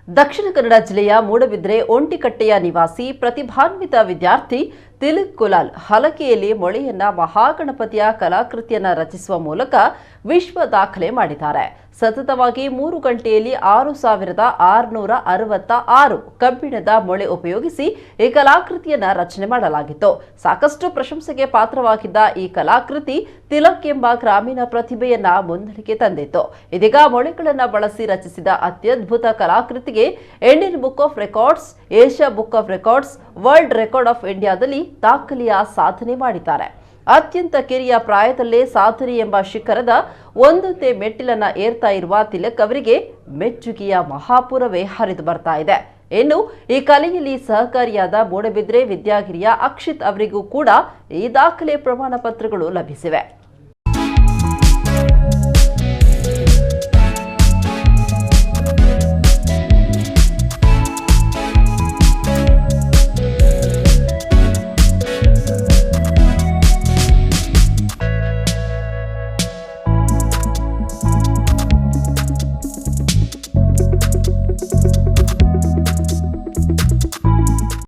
ದಕ್ಷಿಣ ಕನ್ನಡ ಜಿಲ್ಲೆಯ ಮೂಡಬಿದ್ರೆ ಒಂಟಿಕಟ್ಟೆಯ ನಿವಾಸಿ ಪ್ರತಿಭಾನ್ವಿತ ವಿದ್ಯಾರ್ಥಿ ತಿಲಕ್ ಕುಲಾಲ್ ಹಲಕೆಯಲ್ಲಿ ಮೊಳೆಯನ್ನ ಮಹಾಗಣಪತಿಯ ಕಲಾಕೃತಿಯನ್ನ ರಚಿಸುವ ಮೂಲಕ ವಿಶ್ವ ದಾಖಲೆ ಮಾಡಿದ್ದಾರೆ. ಸತತವಾಗಿ 3 ಗಂಟೆಯಲ್ಲಿ 6,666 ಕಬ್ಬಿಣದ ಮೊಳೆ ಉಪಯೋಗಿಸಿ ಈ ಕಲಾಕೃತಿಯನ್ನ ರಚನೆ ಮಾಡಲಾಗಿತ್ತು. ಸಾಕಷ್ಟು ಪ್ರಶಂಸೆಗೆ ಪಾತ್ರವಾಗಿದ್ದ ಈ ಕಲಾಕೃತಿ ತಿಲಕ್ ಎಂಬ ಗ್ರಾಮೀಣ ಪ್ರತಿಭೆಯನ್ನ ಮುನ್ನಡೆಗೆ ತಂದಿತ್ತು. ಇದೀಗ ಮೊಳೆಗಳನ್ನ ಬಳಸಿ ರಚಿಸಿದ ಅತ್ಯದ್ಭುತ ಕಲಾಕೃತಿಗೆ Indian book of records, Asia book of records, world record of ಇಂಡಿಯಾದಲ್ಲಿ ದಾಖಲೆಯ ಸಾಧನೆ ಮಾಡಿದ್ದಾರೆ. ಅತ್ಯಂತ ಕಿರಿಯ ಪ್ರಾಯದಲ್ಲೇ ಸಾಧನೆ ಎಂಬ ಶಿಖರದ ಒಂದೊಂದೇ ಮೆಟ್ಟಿಲನ್ನ ಏರ್ತಾ ಇರುವ ತಿಲಕ್ ಅವರಿಗೆ ಮೆಚ್ಚುಗೆಯ ಮಹಾಪುರವೇ ಹರಿದು ಬರ್ತಾ ಇದೆ. ಇನ್ನು ಈ ಕಲೆಯಲ್ಲಿ ಸಹಕಾರಿಯಾದ ಮೂಡಬಿದ್ರೆ ವಿದ್ಯಾಗಿರಿಯ ಅಕ್ಷಿತ್ ಅವರಿಗೂ ಕೂಡ ಈ ದಾಖಲೆ ಪ್ರಮಾಣ ಪತ್ರಗಳು ಲಭಿಸಿವೆ.